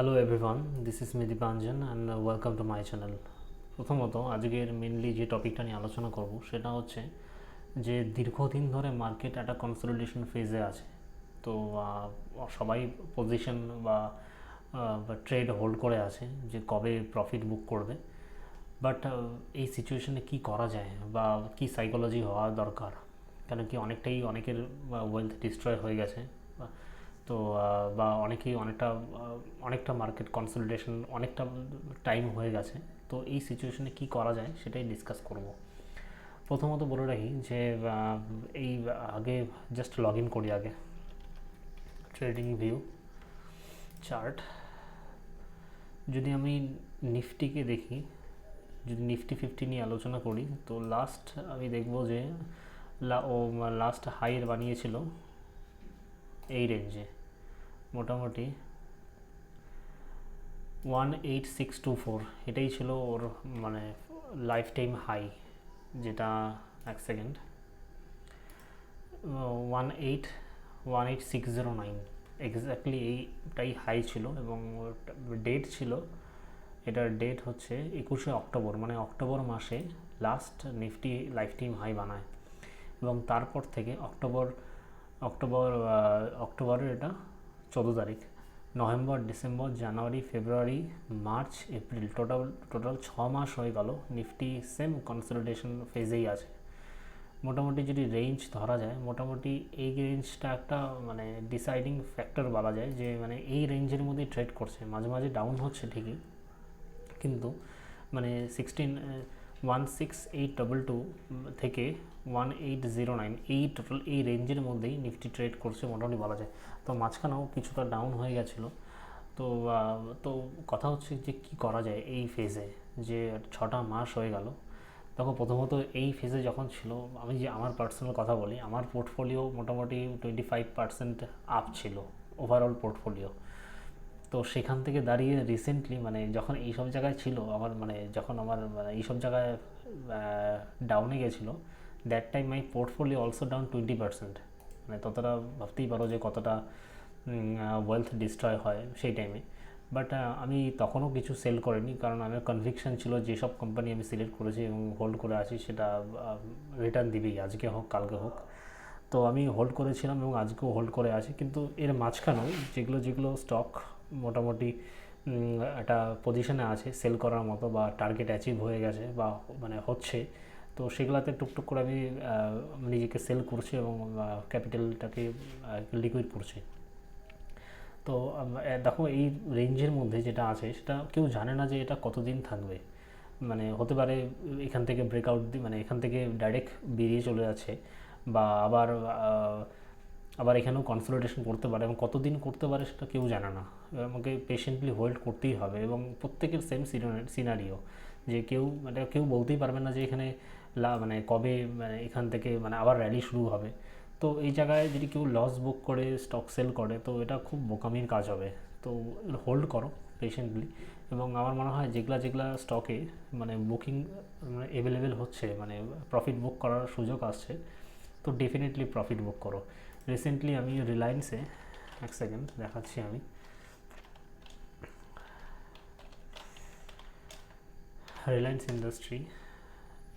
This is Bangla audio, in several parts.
Hello everyone, this is me Dipanjan and welcome to my channel. প্রথমত আজকের মেনলি যে টপিকটা নিয়ে আলোচনা করব সেটা হচ্ছে যে দীর্ঘদিন ধরে মার্কেট একটা কনসলিডেশন ফেজে আছে। তো সবাই পজিশন বা ট্রেড হোল্ড করে আছে যে কবে প্রফিট বুক করবে। বাট এই সিচুয়েশনে কি করা যায় বা কি সাইকোলজি হওয়া দরকার, কেন কি অনেকের ওয়েলথ ডিস্ট্রয় হয়ে গেছে। তো বা অনেকটা মার্কেট কনসলিডেশন অনেকটা টাইম হয়ে গেছে। তো এই সিচুয়েশনে কি করা যায় সেটাই ডিসকাস করব। প্রথমত বলে রাখি যে এই আগে জাস্ট লগ ইন করি আগে ট্রেডিং ভিউ চার্ট। যদি আমি নিফটিকে দেখি, যদি নিফটি 50 নিয়ে আলোচনা করি, তো লাস্ট আমি দেখব যে লাস্ট হাইয়ের বানিয়েছিল এই রেঞ্জে, মোটামুটি 18624, এটাই ছিল ওর মানে লাইফ টাইম হাই, যেটা এক সেকেন্ড 18609 এক্স্যাক্টলি এইটাই হাই ছিল। এবং ডেট ছিল, এটার ডেট হচ্ছে 21শে অক্টোবর, মানে অক্টোবর মাসে last Nifty life time high বানায়। এবং তারপর থেকে অক্টোবরের এটা 14 তারিখ, November, December, January, February, March, April, total 6 মাস হয়ে গেল নিফটি সেম কনসলিডেশন ফেজেই আছে। মোটামুটি যদি রেঞ্জ ধরা যায়, মোটামুটি এই রেঞ্জটা একটা মানে ডিসাইডিং ফ্যাক্টর বলা যায়, যে মানে এই রেঞ্জের মধ্যেই ট্রেড করছে। মাঝে মাঝে ডাউন হচ্ছে ঠিকই, কিন্তু মানে 16822 থেকে 1809 এই টোটাল এই রেঞ্জের মধ্যেই নিফটি ট্রেড করছে মোটামুটি বলা যায়। তো মাঝখানেও কিছুটা ডাউন হয়ে গেছিলো। তো তো কথা হচ্ছে যে কি করা যায় এই ফেজে, যে 6টা মাস হয়ে গেল। দেখো, প্রথমত এই ফেজে যখন ছিল, আমি যে আমার পার্সোনাল কথা বলি, আমার পোর্টফোলিও মোটামুটি 25% আপ ছিল ওভারঅল পোর্টফোলিও। তো সেখান থেকে দাঁড়িয়ে রিসেন্টলি মানে যখন এইসব জায়গায় ছিল আমার, মানে যখন আমার মানে এইসব জায়গায় ডাউনে গেছিলো, that time my portfolio also down 20%। মানে ততটা ভাবতেই পারো যে কতটা ওয়েলথ ডিস্ট্রয় হয় সেই টাইমে। বাট আমি তখনও কিছু সেল করিনি, কারণ আমার কনভিকশন ছিল যেসব কোম্পানি আমি সিলেক্ট করেছি এবং হোল্ড করে আছি সেটা রিটার্ন দিবেই, আজকে হোক কালকে হোক। তো আমি হোল্ড করেছিলাম এবং আজকেও হোল্ড করে আছি। কিন্তু এর মাঝখানেও যেগুলো স্টক মোটামুটি একটা পজিশনে আছে সেল করার মতো, বা টার্গেট অ্যাচিভ হয়ে গেছে বা মানে হচ্ছে, তো সেগুলোতে টুকটুক করে আমি নিজেকে সেল করছি এবং ক্যাপিটালটাকে লিকুইড করছি। তো দেখো, এই রেঞ্জের মধ্যে যেটা আছে সেটা কেউ জানে না যে এটা কতদিন থাকবে। মানে হতে পারে এখান থেকে ব্রেকআউট মানে এখান থেকে ডাইরেক্ট বেরিয়ে চলে যাচ্ছে, বা আবার এখানেও কনসলিডেশন করতে পারে, এবং কতদিন করতে পারে সেটা কেউ জানে না। আমাকে পেশেন্টলি হোল্ড করতেই হবে। এবং প্রত্যেকের সেম সিনারিও, যে কেউ বলতেই পারবে না যে এখানে মানে কবে মানে এখান থেকে মানে আবার র্যালি শুরু হবে। তো এই জায়গায় যদি কেউ লস বুক করে স্টক সেল করে, তো এটা খুব বোকামির কাজ হবে। তো হোল্ড করো পেশেন্টলি। এবং আমার মনে হয় যেগুলা স্টকে মানে বুকিং মানে অ্যাভেলেবেল হচ্ছে, মানে প্রফিট বুক করার সুযোগ আসছে, তো ডেফিনেটলি প্রফিট বুক করো। রিসেন্টলি আমি রিলায়েন্সে, এক সেকেন্ড দেখাচ্ছি, আমি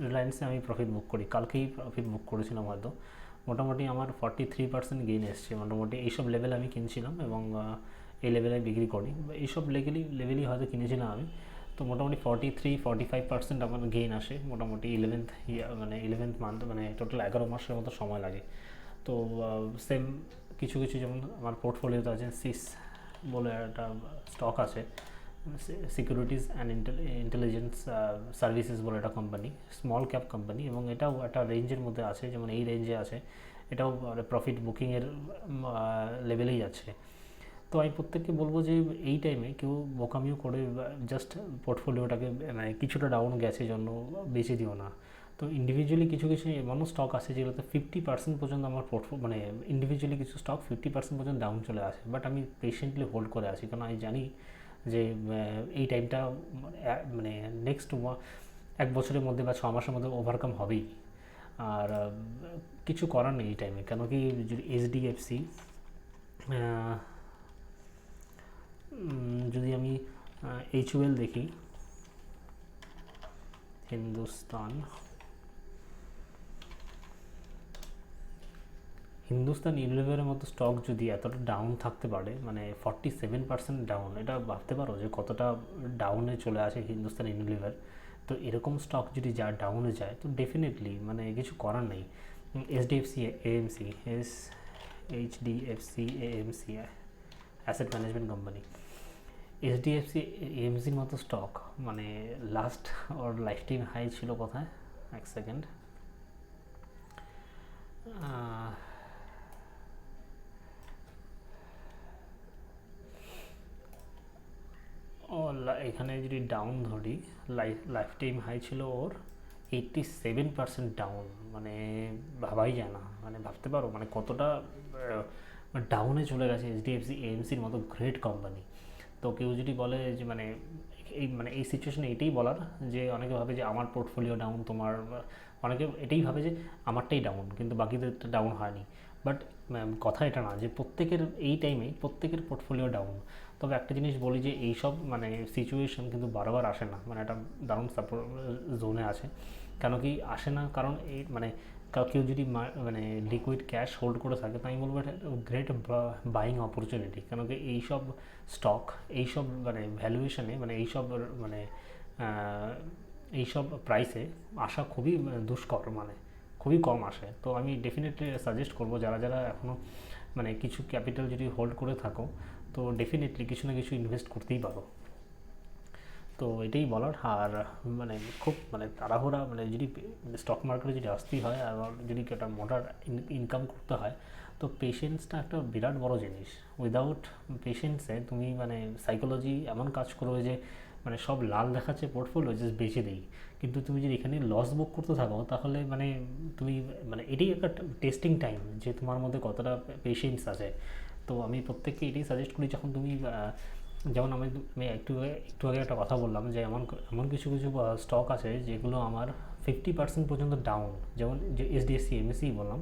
রিলায়েন্সে আমি প্রফিট বুক করি, কালকেই প্রফিট বুক করেছিলাম হয়তো। মোটামুটি আমার 43% গেইন এসছে। মোটামুটি এইসব লেভেল আমি কিনছিলাম এবং এই লেভেলে বিক্রি করি, এইসব লেভেলই হয়তো কিনেছিলাম আমি। তো মোটামুটি 43-45% আমার গেইন আসে মোটামুটি 11th মান্থ, মানে টোটাল 11 মাসের মতো সময় লাগে। তো সেম কিছু যেমন আমার পোর্টফোলিওতে আছে সিস বলে একটা স্টক আছে, সিকিউরিটিজ অ্যান্ড ইন্টেলিজেন্স সার্ভিসেস বলে একটা কোম্পানি, স্মল ক্যাপ কোম্পানি, এবং এটাও একটা রেঞ্জের মধ্যে আছে, যেমন এই রেঞ্জে আছে। এটাও প্রফিট বুকিংয়ের লেভেলেই আছে। তো আমি প্রত্যেককে বলবো যে এই টাইমে কেউ বোকামিও করে জাস্ট পোর্টফোলিওটাকে মানে কিছুটা ডাউন গেছে জন্য বেঁচে দিও না। তো ইন্ডিভিজুয়ালি কিছু এমনও স্টক আছে যেগুলোতে 50% পর্যন্ত আমার মানে ইন্ডিভিজুয়ালি কিছু স্টক 50% পর্যন্ত ডাউন চলে আসে, বাট আমি পেশেন্টলি হোল্ড করে আছি, কারণ আমি জানি যে এই টাইমটা মানে নেক্সট 1 বছরের মধ্যে বা 6 মাসের মধ্যে ওভারকাম হবেই। আর কিছু করার নেই এই টাইমে, কেন কি যদি এইচডিএফসি যদি আমি HUL দেখি, হিন্দুস্তান ইউনিলিভারের মতো স্টক যদি এতটা ডাউন থাকতে পারে, মানে 47% ডাউন, এটা ভাবতে পারো যে কতটা ডাউনে চলে আসে হিন্দুস্তান ইউনিলিভার। তো এরকম স্টক যদি যা ডাউনে যায় তো ডেফিনেটলি মানে কিছু করার নেই। HDFC AMC asset management company, HDFC এএমসির মতো স্টক মানে লাস্ট ওর লাইফ টাইম হাই ছিল কোথায়, এক সেকেন্ড, এখানে যদি ডাউন ধরি, লাইফ টাইম হাই ছিল ওর 87% ডাউন, মানে ভাবাই যায় না, মানে ভাবতে পারো মানে কতটা ডাউনে চলে গেছে এইচডিএফসি এএমসির মতো গ্রেট কোম্পানি। তো কেউ যদি বলে যে এই সিচুয়েশনে এটাই বলার যে অনেকে ভাবে যে আমার পোর্টফোলিও ডাউন, তোমার অনেকে এটাই ভাবে যে আমারটাই ডাউন কিন্তু বাকিদের ডাউন হয়নি। বাট কথা এটা না যে প্রত্যেকের এই টাইমে প্রত্যেকের পোর্টফোলিও ডাউন। তবে একটা জিনিস বলি যে এইসব সিচুয়েশন কিন্তু বারবার আসে না, মানে একটা দারুণ জোনে আছে। কেন কি আসে না, কারণ এই কেউ যদি লিকুইড ক্যাশ হোল্ড করে থাকে তো আমি বলবো এটা গ্রেট বাইং অপরচুনিটি। কেন কি এইসব স্টক এইসব ভ্যালুয়েশনে এইসব প্রাইসে আসা খুবই দুষ্কর, খুবই কম আসে। তো আমি ডেফিনেটলি সাজেস্ট করবো যারা যারা এখনও কিছু ক্যাপিটাল যদি হোল্ড করে থাকো তো ডেফিনেটলি কিছু না কিছু ইনভেস্ট করতেই পারো। তো এটাই বলার। আর খুব তাড়াহুড়া যদি স্টক মার্কেটে যদি আসতেই হয় আর যদি একটা মোটার ইনকাম করতে হয় তো পেশেন্সটা একটা বিরাট বড় জিনিস। উইদাউট পেশেন্সে তুমি সাইকোলজি এমন কাজ করবে যে সব লাল দেখাচ্ছে পোর্টফোলিও জাস্ট বেঁচে দিই, কিন্তু তুমি যদি এখানে লস বুক করতে থাকো তাহলে তুমি এটাই একটা টেস্টিং টাইম যে তোমার মধ্যে কতটা পেশেন্স আছে। তো আমি প্রত্যেককে এটাই সাজেস্ট করি, যখন তুমি যেমন আমি একটু আগে একটা কথা বললাম যে এমন কিছু কিছু স্টক আছে যেগুলো আমার 50% পর্যন্ত ডাউন, যেমন যে এইচডিএফসি এমএসি বললাম।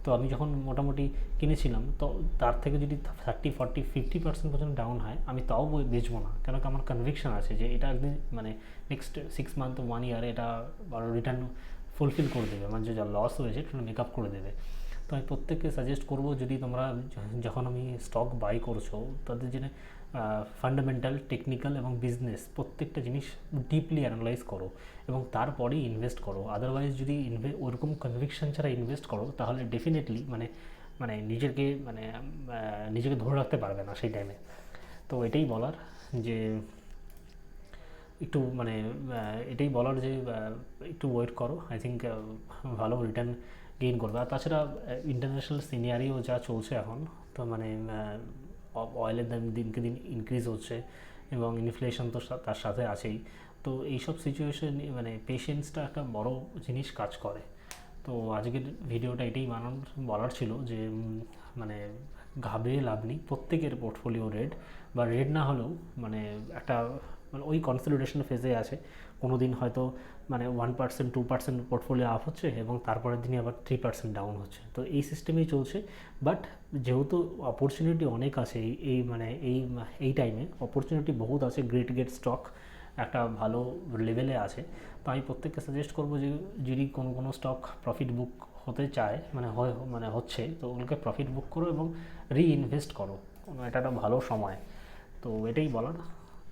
তো আমি যখন মোটামুটি কিনেছিলাম তো তার থেকে যদি 30, 40, 50% পর্যন্ত ডাউন হয় আমি তাও বেচবো না, কেন কি আমার কনভিকশন আছে যে এটা একদিন নেক্সট 6 মান্থ 1 ইয়ারে এটা রিটার্ন ফুলফিল করে দেবে, যে যা লস হয়েছে সেটা মেকআপ করে দেবে। তো আমি প্রত্যেককে সাজেস্ট করবো যদি তোমরা যখন আমি স্টক বাই করছো তাদের জন্য ফান্ডামেন্টাল, টেকনিক্যাল এবং বিজনেস প্রত্যেকটা জিনিস ডিপলি অ্যানালাইজ করো এবং তারপরেই ইনভেস্ট করো। আদারওয়াইজ যদি ওরকম কনভিকশন ছাড়া ইনভেস্ট করো তাহলে ডেফিনেটলি নিজেকে ধরে রাখতে পারবে না সেই টাইমে। তো এটাই বলার যে একটু একটু ওয়েট করো, আই থিঙ্ক ভালো রিটার্ন গেইন করবে। আর তাছাড়া ইন্টারন্যাশনাল সিনারিও যা চলছে এখন, তো অয়েলের দাম দিনকে দিন ইনক্রিজ হচ্ছে এবং ইনফ্লেশন তো তার সাথে আছেই। তো এইসব সিচুয়েশন পেশেন্সটা একটা বড় জিনিস কাজ করে। তো আজকের ভিডিওটা এটাই বলার ছিল যে ঘাবড়িয়ে লাভ নেই, প্রত্যেকের পোর্টফোলিও রেড বা রেড না হলেও একটা ওই কনসলিডেশন ফেজে আছে। কোনো দিন হয়তো 1%, 2% পোর্টফোলিও আপ হচ্ছে এবং তারপরের দিনই আবার 3% ডাউন হচ্ছে। তো এই সিস্টেমেই চলছে। বাট যেহেতু অপরচুনিটি অনেক আছে এই টাইমে অপরচুনিটি বহুত আছে, গ্রেট স্টক একটা ভালো লেভেলে আছে। তো আমি প্রত্যেককে সাজেস্ট করবো যে যদি কোনো স্টক প্রফিট বুক হতে চায় হচ্ছে তো ওগুলোকে প্রফিট বুক করো এবং রিইনভেস্ট করো, এটা একটা ভালো সময়। তো এটাই বলার।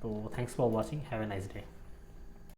তো thanks for watching, have a nice day.